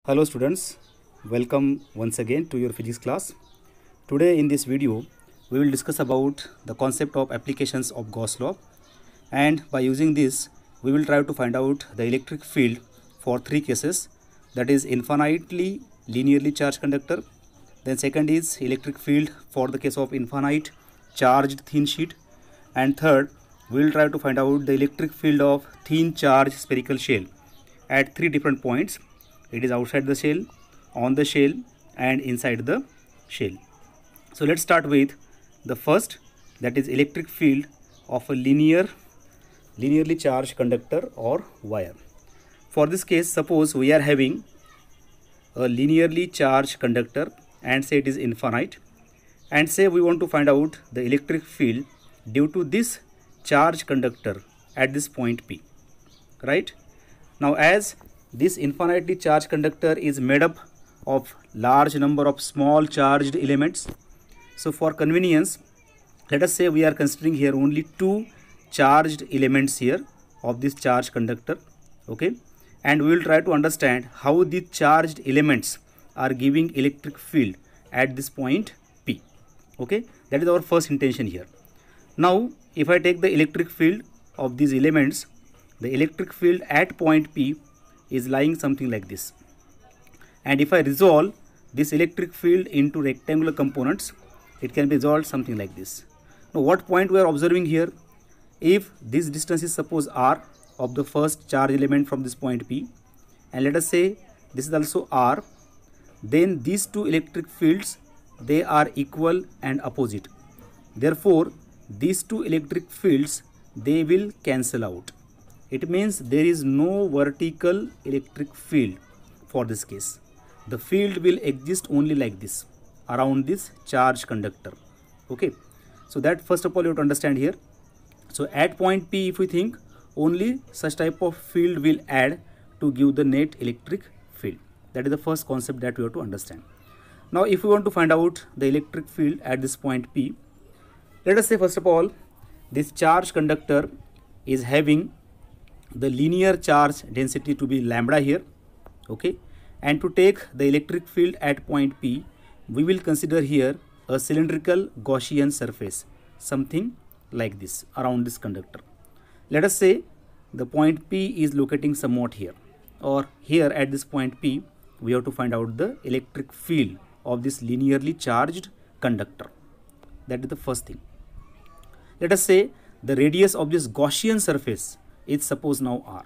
Hello students, welcome once again to your physics class. Today in this video, we will discuss about the concept of applications of Gauss law, and by using this, we will try to find out the electric field for three cases, that is infinitely linearly charged conductor, then second is electric field for the case of infinite charged thin sheet, and third, we will try to find out the electric field of thin charged spherical shell at three different points. It is outside the shell, on the shell, and inside the shell. So let's start with the first, that is electric field of a linearly charged conductor or wire. For this case, suppose we are having a linearly charged conductor and say it is infinite, and say we want to find out the electric field due to this charged conductor at this point P, right? Now as this infinitely charged conductor is made up of large number of small charged elements, so for convenience, let us say we are considering here only two charged elements here of this charged conductor, okay, and we will try to understand how the charged elements are giving electric field at this point P, okay. That is our first intention here. Now if I take the electric field of these elements, the electric field at point P is lying something like this, and if I resolve this electric field into rectangular components, it can be resolved something like this. Now what point we are observing here, if this distance is suppose r of the first charge element from this point P, and let us say this is also r, then these two electric fields, they are equal and opposite. Therefore these two electric fields, they will cancel out. It means there is no vertical electric field for this case. The field will exist only like this around this charged conductor, okay. So that first of all you have to understand here. So at point P, if we think, only such type of field will add to give the net electric field. That is the first concept that we have to understand. Now if we want to find out the electric field at this point P, let us say first of all this charged conductor is having the linear charge density to be lambda here, okay, and to take the electric field at point P, we will consider here a cylindrical Gaussian surface, something like this around this conductor. Let us say the point P is locating somewhat here, or here at this point P, we have to find out the electric field of this linearly charged conductor. That is the first thing. Let us say the radius of this Gaussian surface is suppose now r.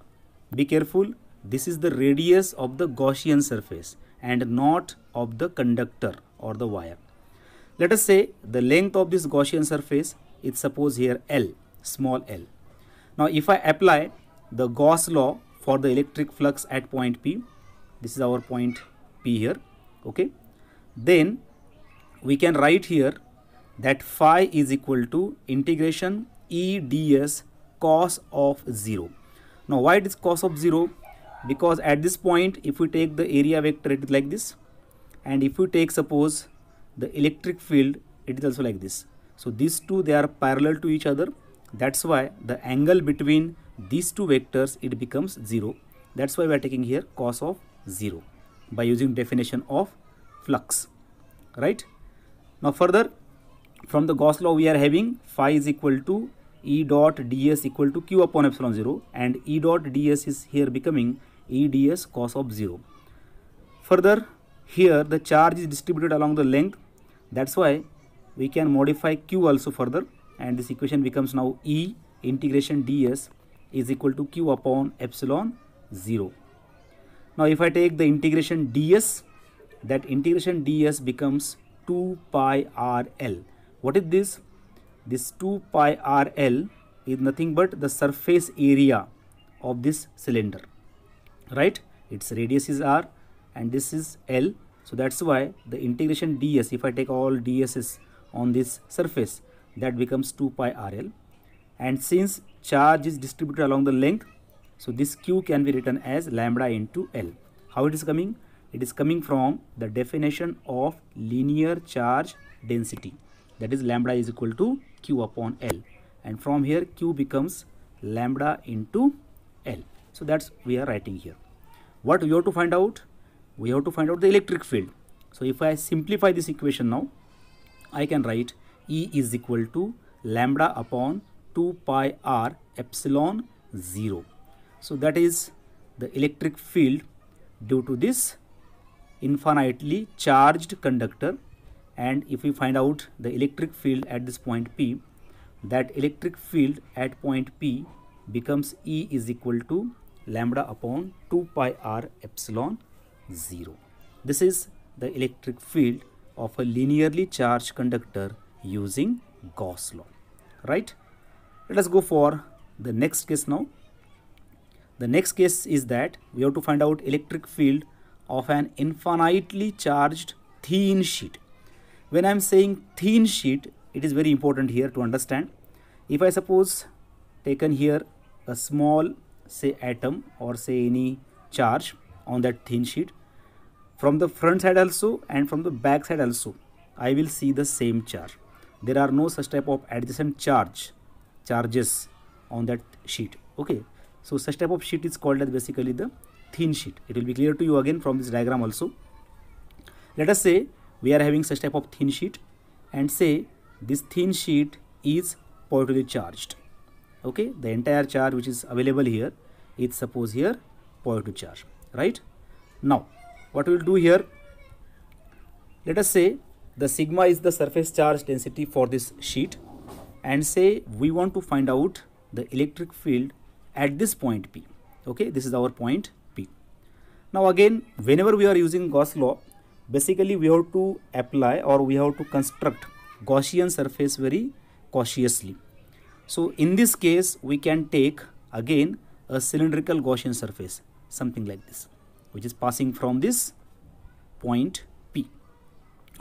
Be careful, this is the radius of the Gaussian surface and not of the conductor or the wire. Let us say the length of this Gaussian surface is suppose here L, small l. Now if I apply the Gauss law for the electric flux at point P, this is our point P here, okay, then we can write here that phi is equal to integration E ds cos of 0. Now why it is cos of 0? Because at this point if we take the area vector, it is like this, and if we take suppose the electric field, it is also like this. So these two, they are parallel to each other. That's why the angle between these two vectors, it becomes 0. That's why we are taking here cos of 0 by using definition of flux, right? Now further, from the Gauss law we are having phi is equal to E dot ds equal to q upon epsilon 0, and E dot ds is here becoming E ds cos of 0. Further, here the charge is distributed along the length. That's why we can modify q also further, and this equation becomes now E integration ds is equal to q upon epsilon 0. Now if I take the integration ds, that integration ds becomes 2 pi r l. What is this? This 2 pi r l is nothing but the surface area of this cylinder, right? Its radius is r and this is l. So that's why the integration ds, if I take all ds's on this surface, that becomes 2 pi r l. And since charge is distributed along the length, so this q can be written as lambda into l. How it is coming? It is coming from the definition of linear charge density, that is lambda is equal to q upon l, and from here q becomes lambda into l. So that's we are writing here. What we have to find out? we have to find out the electric field. So if I simplify this equation now, I can write E is equal to lambda upon 2 pi r epsilon 0. So that is the electric field due to this infinitely charged conductor. And if we find out the electric field at this point P, that electric field at point P becomes E is equal to lambda upon 2 pi r epsilon 0. This is the electric field of a linearly charged conductor using Gauss law, right? Let us go for the next case now. The next case is that we have to find out electric field of an infinitely charged thin sheet. When I am saying thin sheet, it is very important here to understand. If I suppose taken here a small, say, atom or say any charge on that thin sheet, from the front side also and from the back side also, I will see the same charge. There are no such type of adjacent charges on that sheet. Okay, so such type of sheet is called as basically the thin sheet. It will be clear to you again from this diagram also. Let us say we are having such type of thin sheet, and say this thin sheet is positively charged. Okay, the entire charge which is available here is suppose here positive charge, right? Now what we will do here, let us say the sigma is the surface charge density for this sheet, and say we want to find out the electric field at this point P. Okay, this is our point P. Now again, whenever we are using Gauss law, basically we have to apply or we have to construct Gaussian surface very cautiously. So in this case we can take again a cylindrical Gaussian surface, something like this, which is passing from this point P.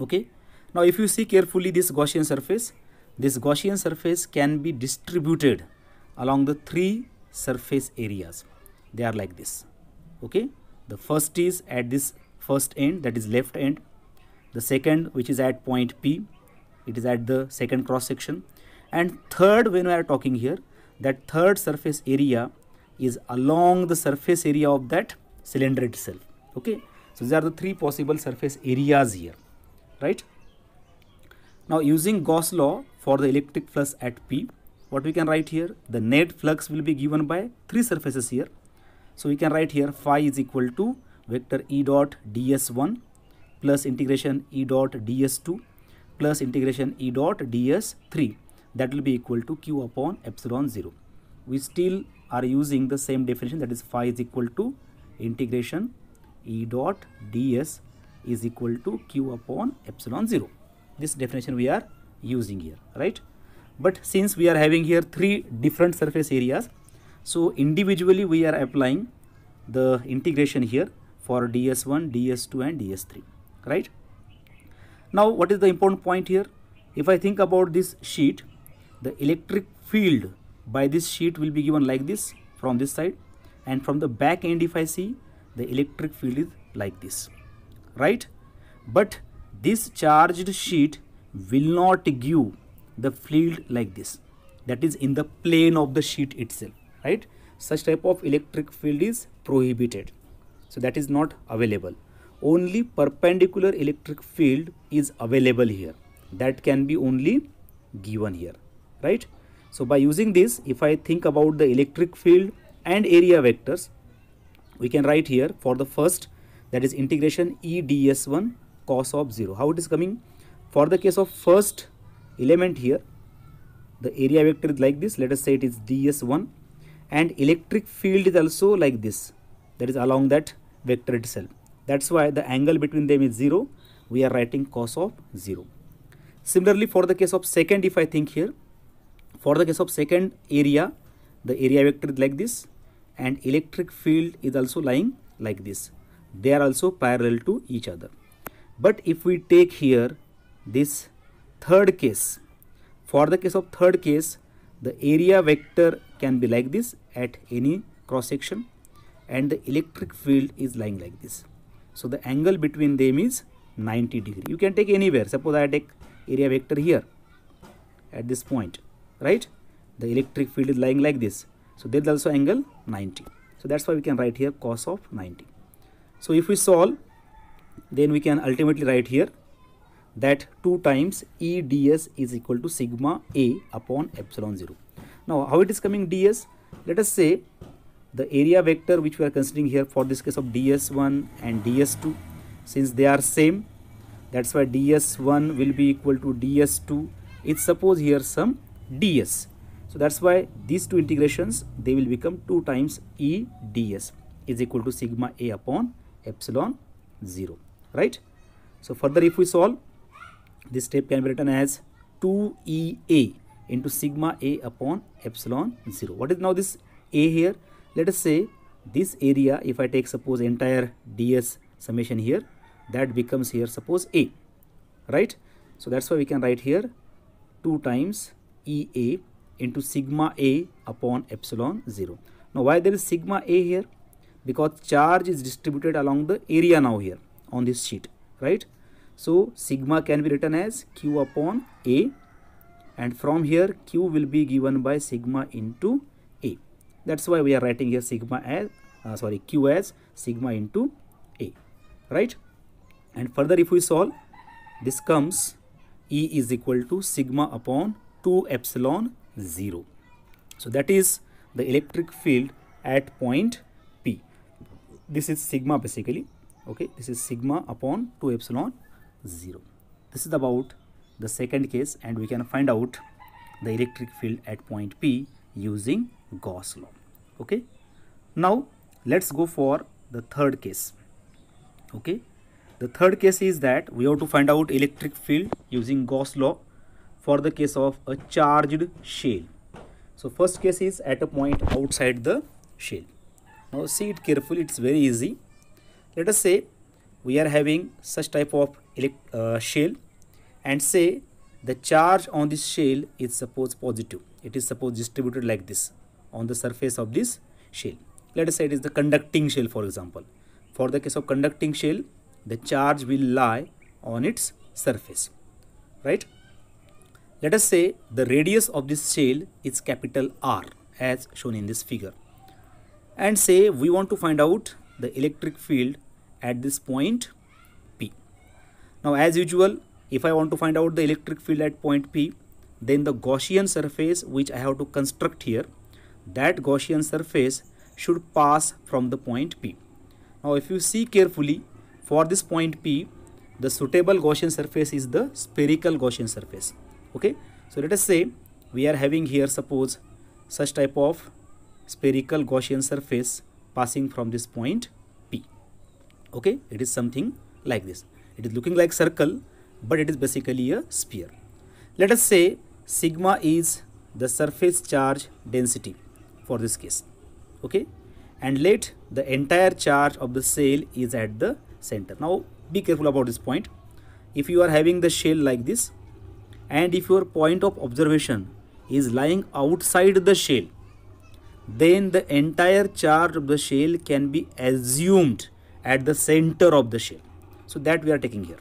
Okay, now if you see carefully this Gaussian surface can be distributed along the three surface areas. They are like this. Okay, the first is at this first end, that is left end. The second, which is at point P, it is at the second cross section. And third, when we are talking here, that third surface area is along the surface area of that cylinder itself. Okay, so these are the three possible surface areas here, right? Now using Gauss law for the electric flux at P, what we can write here, the net flux will be given by three surfaces here. So we can write here phi is equal to vector E dot ds1 plus integration E dot ds2 plus integration E dot ds3. That will be equal to q upon epsilon 0. We still are using the same definition, that is phi is equal to integration E dot ds is equal to q upon epsilon 0. This definition we are using here, right? But since we are having here three different surface areas, so individually we are applying the integration here for ds1, ds2 and ds3, right? Now what is the important point here? If I think about this sheet, the electric field by this sheet will be given like this from this side, and from the back end if I see, the electric field is like this, right? But this charged sheet will not give the field like this, that is in the plane of the sheet itself, right? Such type of electric field is prohibited, so that is not available. Only perpendicular electric field is available here, that can be only given here, right? So by using this, if I think about the electric field and area vectors, we can write here for the first, that is integration E ds1 cos of 0. How it is coming? For the case of first element here, the area vector is like this, let us say it is ds1, and electric field is also like this, that is along that vector itself. That's why the angle between them is 0. We are writing cos of 0. Similarly, for the case of second, if I think here, for the case of second area, the area vector is like this, and electric field is also lying like this. They are also parallel to each other. But if we take here this third case, for the case of third case, the area vector can be like this at any cross section, and the electric field is lying like this. So the angle between them is 90 degree. You can take anywhere. Suppose I take area vector here at this point, right? The electric field is lying like this, so there is also angle 90. So that's why we can write here cos of 90. So if we solve, then we can ultimately write here that 2 times E ds is equal to sigma A upon epsilon 0. Now how it is coming ds? Let us say the area vector which we are considering here for this case of ds1 and ds2, since they are same, that's why ds1 will be equal to ds2. It's suppose here some ds. So that's why these two integrations, they will become 2 times E ds is equal to sigma A upon epsilon 0, right? So further if we solve, this step can be written as 2EA into sigma A upon epsilon 0. What is now this A here? Let us say this area, if I take suppose entire ds summation here, that becomes here suppose A, right? So that's why we can write here 2 times EA into sigma A upon epsilon 0. Now why there is sigma A here? Because charge is distributed along the area now here on this sheet, right? So sigma can be written as Q upon A, and from here Q will be given by sigma into A. That's why we are writing here sigma as Q as sigma into A, right? And further if we solve, this comes E is equal to sigma upon 2 epsilon 0. So that is the electric field at point P. This is sigma basically, okay? This is sigma upon 2 epsilon 0. This is about the second case, and we can find out the electric field at point P using Gauss law, okay? Now let's go for the third case, okay? The third case is that we have to find out electric field using Gauss law for the case of a charged shell. So first case is at a point outside the shell. Now see it carefully, it's very easy. Let us say we are having such type of shell, and say the charge on this shell is suppose positive. It is suppose distributed like this on the surface of this shell. Let us say it is the conducting shell, for example. For the case of conducting shell, the charge will lie on its surface, right? Let us say the radius of this shell is capital R as shown in this figure, and say we want to find out the electric field at this point P. Now as usual, if I want to find out the electric field at point P, then the Gaussian surface which I have to construct here, that Gaussian surface should pass from the point P. Now if you see carefully, for this point P, the suitable Gaussian surface is the spherical Gaussian surface, okay? So let us say we are having here suppose such type of spherical Gaussian surface passing from this point P, okay? It is something like this. It is looking like circle, but it is basically a sphere. Let us say sigma is the surface charge density for this case, okay? And let the entire charge of the shell is at the center. Now be careful about this point. If you are having the shell like this, and if your point of observation is lying outside the shell, then the entire charge of the shell can be assumed at the center of the shell. So that we are taking here.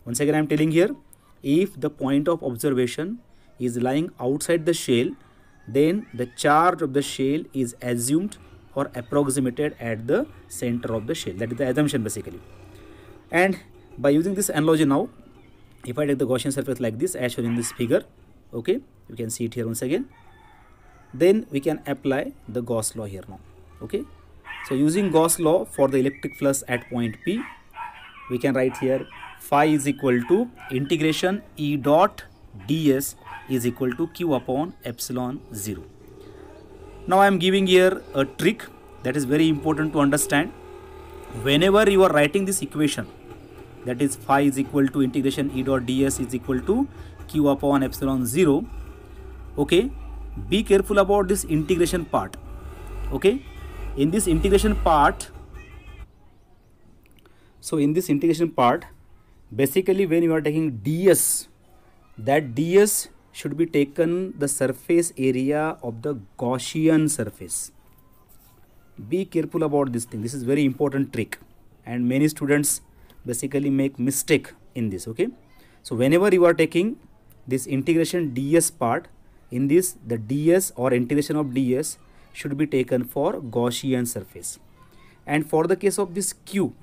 Once again I am telling here, if the point of observation is lying outside the shell, then the charge of the shell is assumed or approximated at the center of the shell. That is the assumption basically. And by using this analogy now, if I take the Gaussian surface like this as shown in this figure, okay, you can see it here once again, then we can apply the Gauss law here now, okay? So using Gauss law for the electric flux at point P, we can write here phi is equal to integration E dot ds is equal to Q upon epsilon 0. Now I am giving here a trick that is very important to understand. Whenever you are writing this equation, that is phi is equal to integration E dot ds is equal to Q upon epsilon 0, okay, be careful about this integration part, okay? In this integration part, basically when you are taking ds, that ds should be taken the surface area of the Gaussian surface. Be careful about this thing. This is very important trick, and many students basically make mistake in this, okay? So whenever you are taking this integration ds part, in this the ds or integration of ds should be taken for Gaussian surface. And for the case of this Q,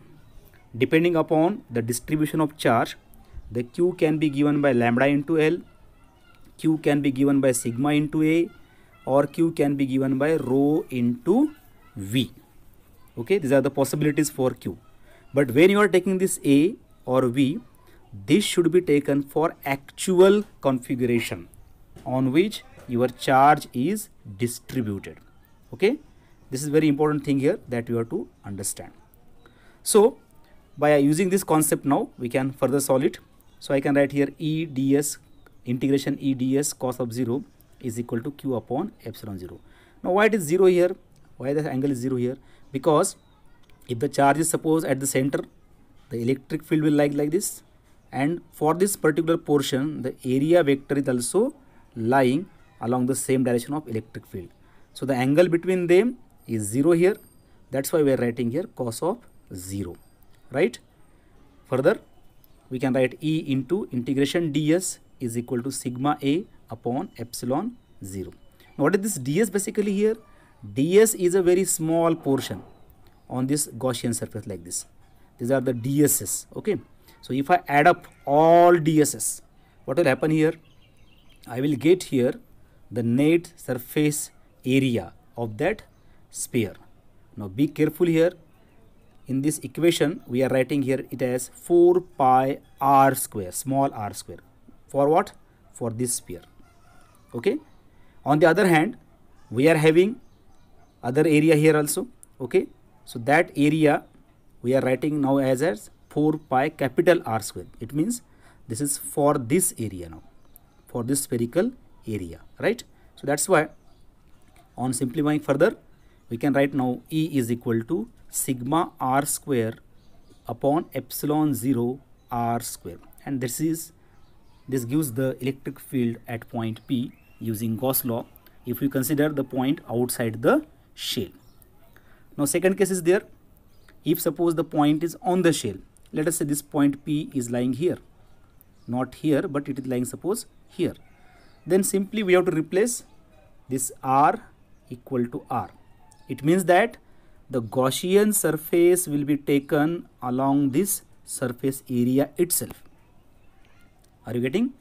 depending upon the distribution of charge, the Q can be given by lambda into L, Q can be given by sigma into A, or Q can be given by rho into V. Okay, these are the possibilities for Q. But when you are taking this A or V, this should be taken for actual configuration on which your charge is distributed. Okay, this is very important thing here that you have to understand. So by using this concept now, we can further solve it. So I can write here E ds, integration E ds cos of 0 is equal to Q upon epsilon 0. Now why it is 0 here? Why the angle is 0 here? Because if the charge is suppose at the center, the electric field will like this, and for this particular portion the area vector is also lying along the same direction of electric field. So the angle between them is 0 here. That's why we are writing here cos of 0, right? Further, we can write E into integration ds is equal to sigma A upon epsilon 0. Now what is this ds basically here? Ds is a very small portion on this Gaussian surface like this. These are the ds's. Okay, so if I add up all ds's, what will happen here? I will get here the net surface area of that sphere. Now be careful here. In this equation we are writing here it as 4 pi r square, small r square. For what? For this sphere. Okay. On the other hand, we are having other area here also. Okay. So that area we are writing now as 4 pi capital R square. It means this is for this area now, for this spherical area, right? So that's why on simplifying further, we can write now E is equal to sigma R square upon epsilon 0 R square, and this gives the electric field at point P using Gauss law if we consider the point outside the shell. Now second case is there. If suppose the point is on the shell, let us say this point P is lying here, not here, but it is lying suppose here, then simply we have to replace this R equal to R. It means that the Gaussian surface will be taken along this surface area itself. Are you getting?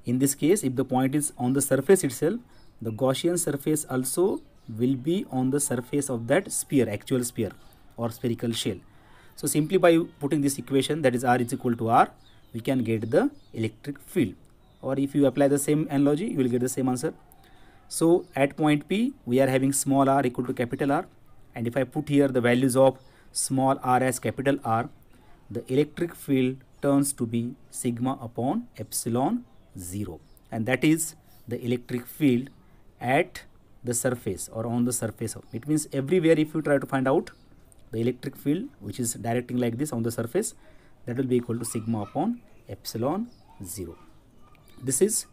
In this case, if the point is on the surface itself, the Gaussian surface also will be on the surface of that sphere, actual sphere or spherical shell. So simply by putting this equation, that is R is equal to R, we can get the electric field. Or if you apply the same analogy, you will get the same answer. So at point P, we are having small r equal to capital R, and if I put here the values of small r as capital R, the electric field turns to be sigma upon epsilon 0, and that is the electric field at the surface or on the surface of. It means everywhere if you try to find out the electric field which is directing like this on the surface, that will be equal to sigma upon epsilon 0. This is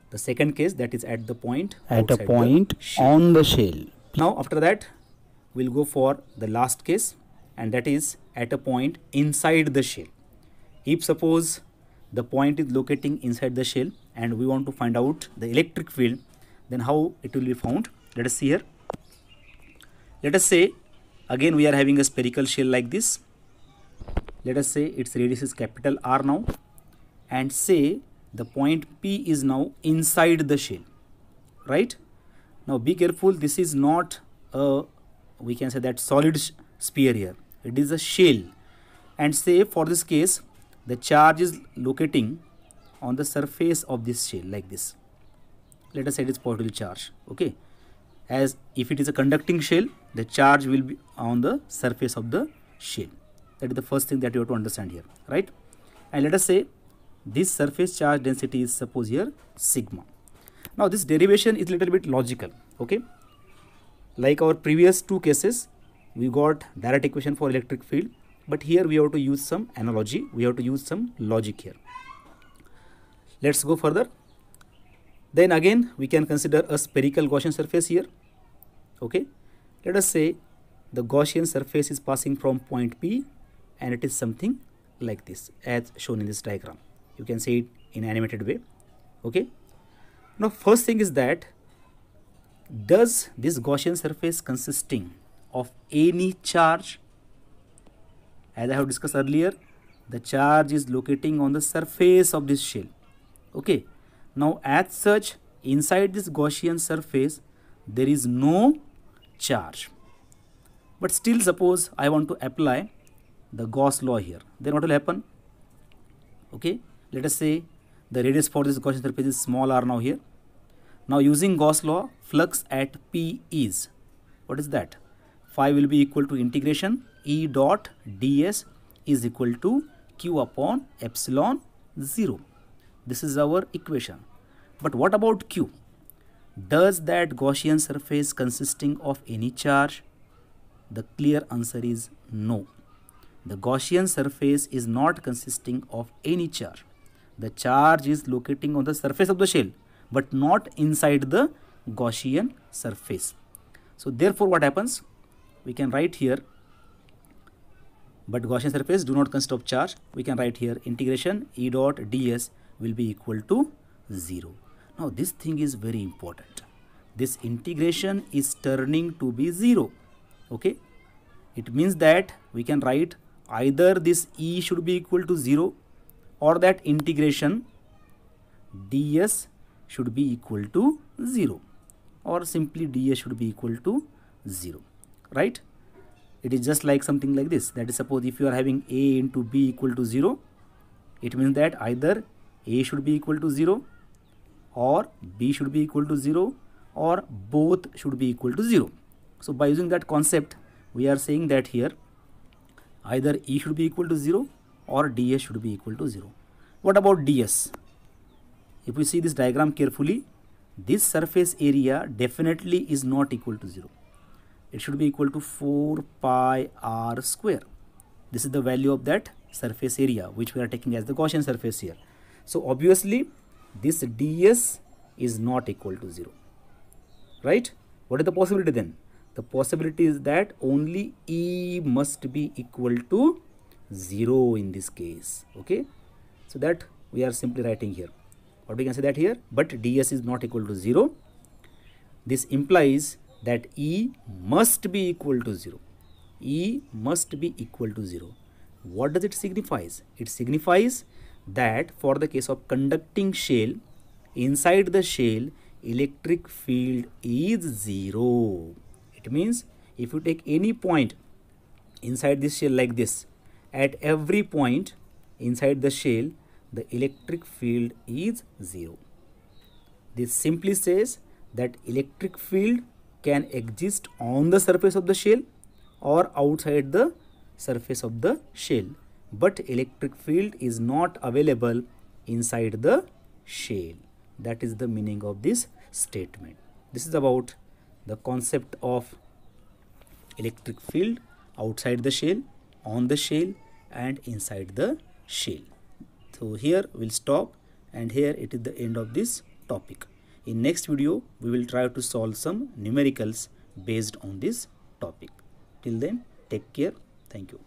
the second case, that is at the point on the shell. Now after that we'll go for the last case, and that is at a point inside the shell. If suppose the point is locating inside the shell and we want to find out the electric field, then how it will be found? Let us see here. Let us say again we are having a spherical shell like this. Let us say its radius is capital R now, and say the point P is now inside the shell, right? Now be careful, this is not a, we can say that solid sphere here, it is a shell, and say for this case the charge is locating on the surface of this shell like this. Let us say it is positive charge. Okay, as if it is a conducting shell, the charge will be on the surface of the shell. That is the first thing that you have to understand here, right? And let us say this surface charge density is suppose here sigma. Now this derivation is little bit logical. Okay, like our previous two cases, we got direct equation for electric field, but here we have to use some analogy, we have to use some logic here. Let's go further. Then again we can consider a spherical Gaussian surface here. Okay, let us say the Gaussian surface is passing from point P, and it is something like this as shown in this diagram. You can see it in animated way. Okay, now first thing is that, does this Gaussian surface consisting of any charge? As I have discussed earlier, the charge is locating on the surface of this shell. Okay. Now as such, inside this Gaussian surface there is no charge. But still, suppose I want to apply the Gauss law here, then what will happen? Okay, let us say the radius for this Gaussian surface is small r now here. Now using Gauss law, flux at P is, what is that? Phi will be equal to integration E dot ds is equal to q upon epsilon 0. This is our equation. But what about q? Does that Gaussian surface consisting of any charge? The clear answer is no. The Gaussian surface is not consisting of any charge. The charge is locating on the surface of the shell, but not inside the Gaussian surface. So therefore what happens? We can write here, but Gaussian surface do not consist of charge. We can write here integration E dot ds will be equal to 0. Now this thing is very important. This integration is turning to be 0. Okay, it means that we can write either this E should be equal to 0 or that integration ds should be equal to 0, or simply ds should be equal to 0, right? It is just like something like this. That is, suppose if you are having a into b equal to 0, it means that either a should be equal to 0 or b should be equal to 0 or both should be equal to 0. So by using that concept, we are saying that here either E should be equal to 0 or ds should be equal to 0. What about ds? If we see this diagram carefully, this surface area definitely is not equal to 0. It should be equal to 4 pi r square. This is the value of that surface area which we are taking as the Gaussian surface here. So obviously this ds is not equal to 0, right? What is the possibility then? The possibility is that only E must be equal to 0 in this case. Okay, so that we are simply writing here. What we can say that here, but ds is not equal to 0. This implies that E must be equal to 0. E must be equal to 0. What does it signifies? It signifies that for the case of conducting shell, inside the shell electric field is 0. It means if you take any point inside this shell like this, at every point inside the shell the electric field is 0. This simply says that electric field can exist on the surface of the shell or outside the surface of the shell, but electric field is not available inside the shell. That is the meaning of this statement. This is about the concept of electric field outside the shell, on the shell and inside the shell. So here we'll stop, and here it is the end of this topic. In next video we will try to solve some numericals based on this topic. Till then, take care. Thank you.